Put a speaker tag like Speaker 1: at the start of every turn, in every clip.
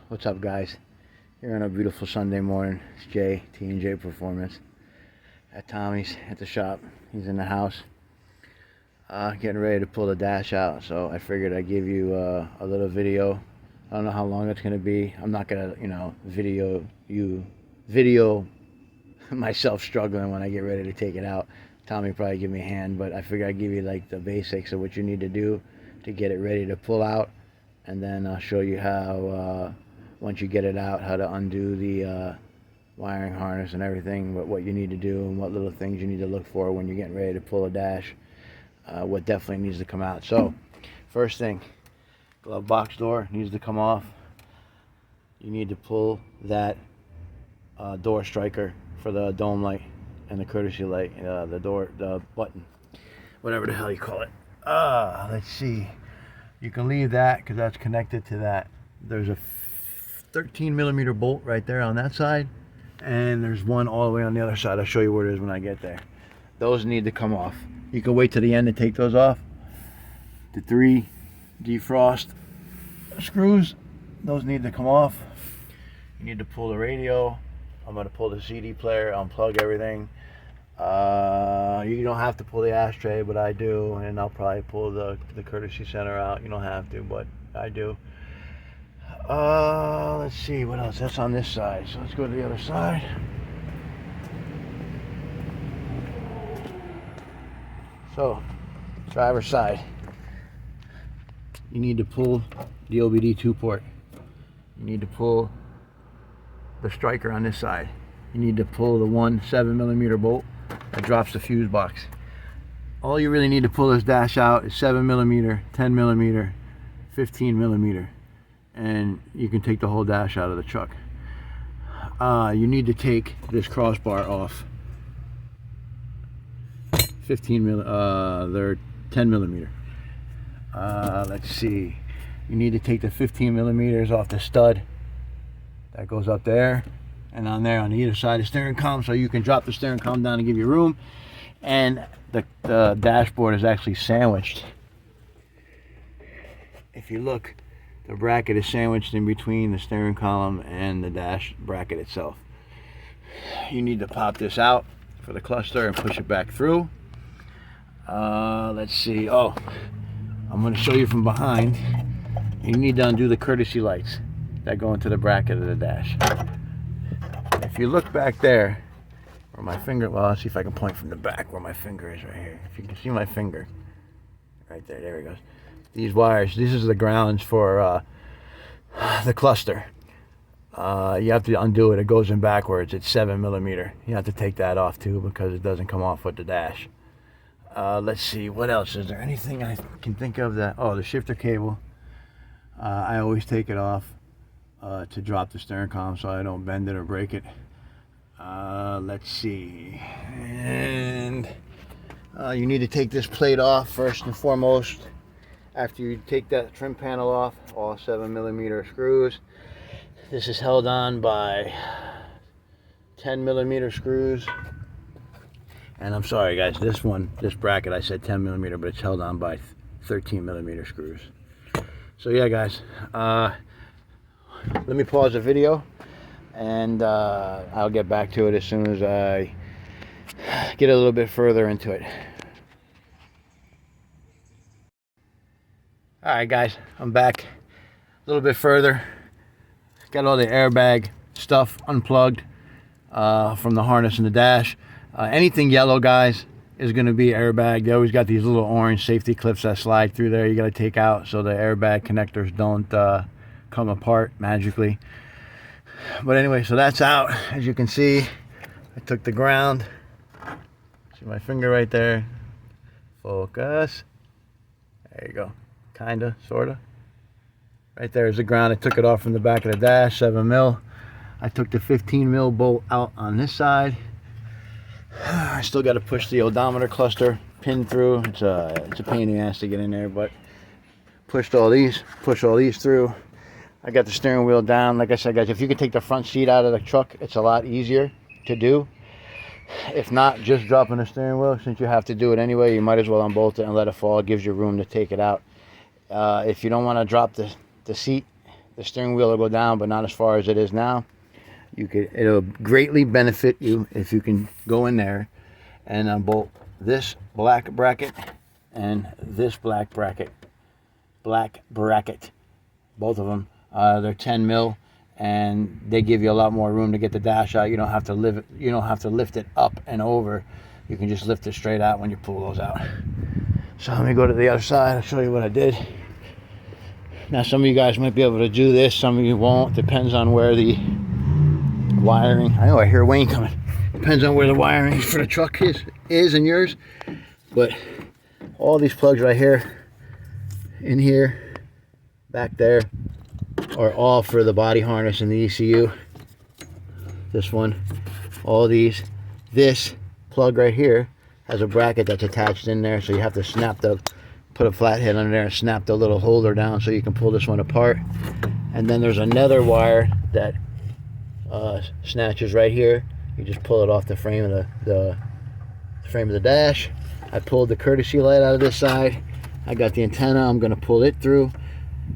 Speaker 1: What's up, guys? Here on a beautiful Sunday morning. It's Jay, T&J Performance, at Tommy's at the shop. He's in the house, getting ready to pull the dash out. So I figured I'd give you a little video. I don't know how long it's gonna be. I'm not gonna, video myself struggling when I get ready to take it out. Tommy probably give me a hand, but I figured I'd give you like the basics of what you need to do to get it ready to pull out, and then I'll show you how once you get it out, how to undo the wiring harness and everything, what you need to do and what little things you need to look for when you're getting ready to pull a dash, what definitely needs to come out. So first thing, glove box door needs to come off. You need to pull that door striker for the dome light and the courtesy light, the button, whatever the hell you call it. Let's see, you can leave that because that's connected to that. There's a 13mm bolt right there on that side, and there's one all the way on the other side. I'll show you where it is when I get there. Those need to come off. You can wait to the end to take those off. The 3 defrost screws, those need to come off. You need to pull the radio. I'm going to pull the CD player, unplug everything. You don't have to pull the ashtray, but I do, and I'll probably pull the courtesy center out. You don't have to, but I do. Let's see what else. That's on this side, so let's go to the other side. So, driver's side, you need to pull the OBD2 port. You need to pull the striker on this side. You need to pull the 7mm bolt that drops the fuse box. All you really need to pull this dash out is 7mm, 10mm, 15mm. And you can take the whole dash out of the truck. You need to take this crossbar off. 10mm. Let's see. You need to take the 15mm off the stud that goes up there, and on there on either side of the steering column, so you can drop the steering column down and give you room. And the dashboard is actually sandwiched. If you look, the bracket is sandwiched in between the steering column and the dash bracket itself. You need to pop this out for the cluster and push it back through. Let's see. Oh, I'm going to show you from behind. You need to undo the courtesy lights that go into the bracket of the dash. If you look back there, where my finger, well, let's see if I can point from the back where my finger is right here. If you can see my finger, right there, there it goes. These wires, this is the grounds for the cluster. You have to undo it. It goes in backwards. It's 7mm. You have to take that off too because it doesn't come off with the dash. Let's see, what else? Is there anything I can think of that? Oh, the shifter cable. I always take it off to drop the steering column so I don't bend it or break it. Let's see. And you need to take this plate off first and foremost. After you take that trim panel off, all 7mm screws. This is held on by 10mm screws. And I'm sorry guys, this bracket I said 10mm, but it's held on by 13mm screws. So yeah guys, let me pause the video and I'll get back to it as soon as I get a little bit further into it. Alright guys, I'm back a little bit further. Got all the airbag stuff unplugged from the harness and the dash. Anything yellow, guys, is going to be airbag. They always got these little orange safety clips that slide through there. You got to take out so the airbag connectors don't come apart magically. But anyway, so that's out. As you can see, I took the ground. See my finger right there. Focus. There you go. Kinda, sorta. Right there is the ground. I took it off from the back of the dash, 7mm. I took the 15mm bolt out on this side. I still got to push the odometer cluster pin through. It's a pain in the ass to get in there, but push all these through. I got the steering wheel down. Like I said, guys, if you can take the front seat out of the truck, it's a lot easier to do. If not, just dropping the steering wheel, since you have to do it anyway, you might as well unbolt it and let it fall. It gives you room to take it out. If you don't want to drop the seat the steering wheel will go down, but not as far as it is now. It'll greatly benefit you if you can go in there and bolt this black bracket and this black bracket, both of them. They're 10 mil, and they give you a lot more room to get the dash out. You don't have to lift it up and over. You can just lift it straight out when you pull those out. So let me go to the other side. I'll show you what I did. Now, some of you guys might be able to do this, some of you won't. Depends on where the wiring. I know I hear Wayne coming. Depends on where the wiring for the truck is and yours. But all these plugs right here, in here, back there, are all for the body harness and the ECU. This one, all these. This plug right here has a bracket that's attached in there, so you have to put a flathead under there and snap the little holder down so you can pull this one apart. And then there's another wire that snatches right here. You just pull it off the frame of the dash. I pulled the courtesy light out of this side. I got the antenna. I'm going to pull it through.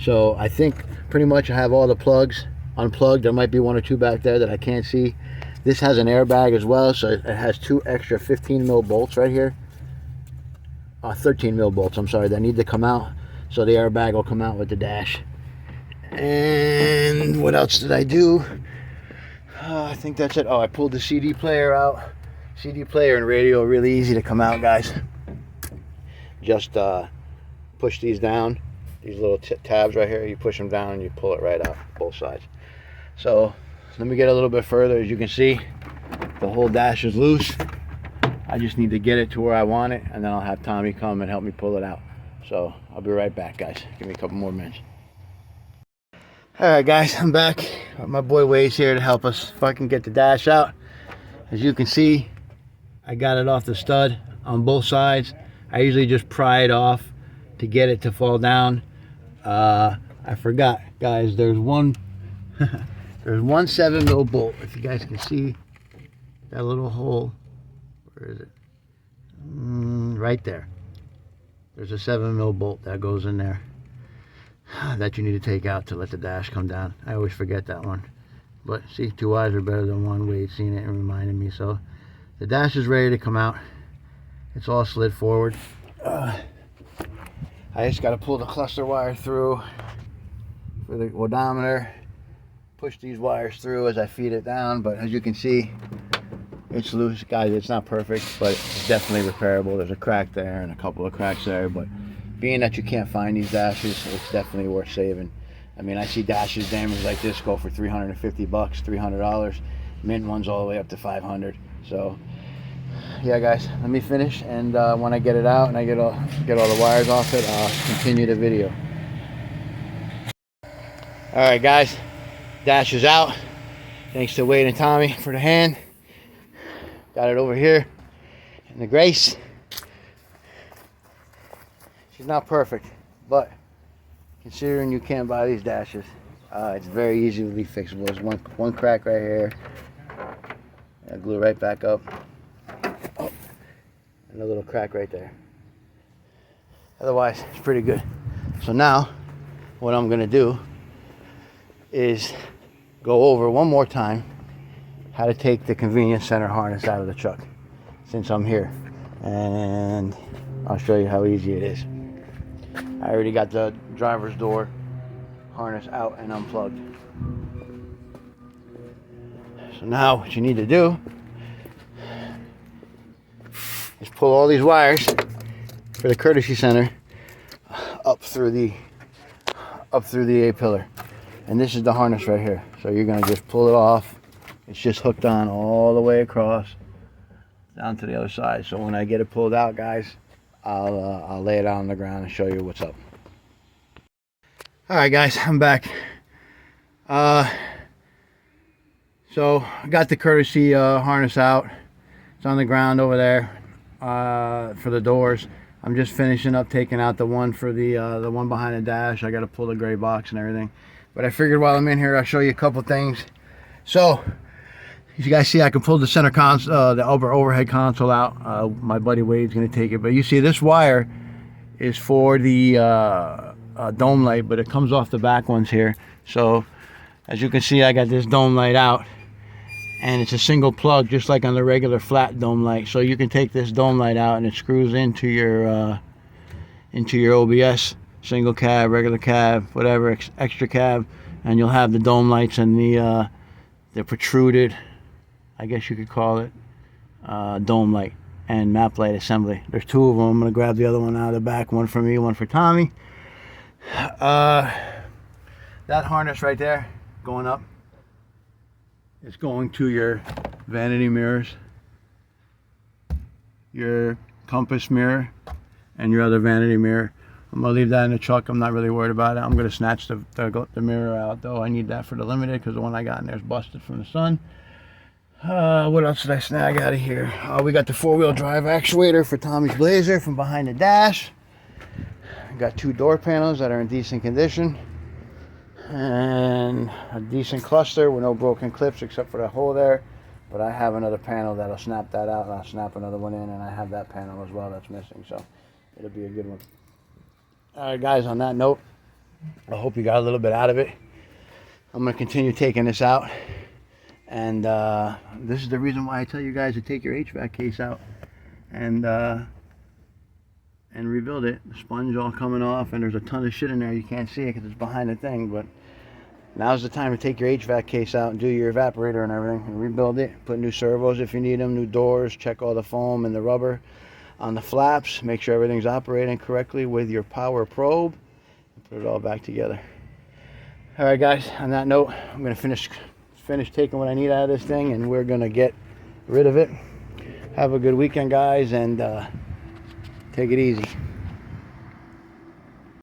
Speaker 1: So I think pretty much I have all the plugs unplugged. There might be one or two back there that I can't see. This has an airbag as well, so it has two extra 15 mil bolts right here. 13 mil bolts, I'm sorry, that need to come out, so the airbag will come out with the dash. And what else did I do? I think that's it. Oh, I pulled the CD player out. CD player and radio are really easy to come out, guys. Just push these down, these little tabs right here. You push them down and you pull it right out, both sides. So let me get a little bit further. As you can see, the whole dash is loose. I just need to get it to where I want it, and then I'll have Tommy come and help me pull it out. So I'll be right back, guys. Give me a couple more minutes. Alright guys, I'm back. My boy Wade's here to help us fucking get the dash out. As you can see, I got it off the stud on both sides. I usually just pry it off to get it to fall down. I forgot, guys, there's one there's one 7 mil bolt. If you guys can see that little hole. Where is it? Right there. There's a 7 mil bolt that goes in there that you need to take out to let the dash come down. I always forget that one. But see, two eyes are better than one. Wade seen it and reminded me. So the dash is ready to come out. It's all slid forward. I just got to pull the cluster wire through for the odometer. Push these wires through as I feed it down. But as you can see, it's loose, guys. It's not perfect, but it's definitely repairable. There's a crack there and a couple of cracks there, but being that you can't find these dashes, it's definitely worth saving. I mean, I see dashes damaged like this go for $350, $300. Mint ones all the way up to $500. So yeah, guys, let me finish, and when I get it out and I get all the wires off it, I'll continue the video. All right, guys, dash is out. Thanks to Wade and Tommy for the hand. Got it over here in the Grace. She's not perfect, but considering you can't buy these dashes, it's very easily fixable. There's one crack right here. I glue right back up. Oh, and a little crack right there. Otherwise, it's pretty good. So now, what I'm gonna do is go over one more time how to take the convenience center harness out of the truck, since I'm here, and I'll show you how easy it is. I already got the driver's door harness out and unplugged. So now what you need to do is pull all these wires for the courtesy center up through the A-pillar, and this is the harness right here. So you're going to just pull it off. It's just hooked on all the way across down to the other side. So when I get it pulled out, guys, I'll lay it out on the ground and show you what's up. All right, guys, I'm back. So I got the courtesy harness out. It's on the ground over there for the doors. I'm just finishing up taking out the one for the one behind the dash. I got to pull the gray box and everything. But I figured while I'm in here, I'll show you a couple things. So as you guys see, I can pull the center console, the overhead console out. My buddy Wade's going to take it. But you see, this wire is for the dome light, but it comes off the back ones here. So as you can see, I got this dome light out, and it's a single plug, just like on the regular flat dome light. So you can take this dome light out and it screws into your OBS, single cab, regular cab, whatever, extra cab, and you'll have the dome lights and the protruded, I guess you could call it, dome light and map light assembly. There's two of them. I'm gonna grab the other one out of the back, one for me, one for Tommy. That harness right there going up, it's going to your vanity mirrors, your compass mirror, and your other vanity mirror. I'm gonna leave that in the truck. I'm not really worried about it. I'm gonna snatch the mirror out though. I need that for the limited because the one I got in there is busted from the sun. What else did I snag out of here? We got the 4-wheel drive actuator for Tommy's Blazer from behind the dash. Got 2 door panels that are in decent condition, and a decent cluster with no broken clips except for that hole there. But I have another panel that'll snap that out, and I'll snap another one in, and I have that panel as well that's missing, so it'll be a good one. Alright guys, on that note, I hope you got a little bit out of it. I'm going to continue taking this out, and this is the reason why I tell you guys to take your HVAC case out and rebuild it. The sponge all coming off, and there's a ton of shit in there. You can't see it because it's behind the thing, but now's the time to take your HVAC case out and do your evaporator and everything and rebuild it. Put new servos if you need them, new doors, check all the foam and the rubber on the flaps, make sure everything's operating correctly with your power probe, and put it all back together. Alright guys, on that note, I'm going to finish taking what I need out of this thing, and we're going to get rid of it. Have a good weekend guys, and take it easy.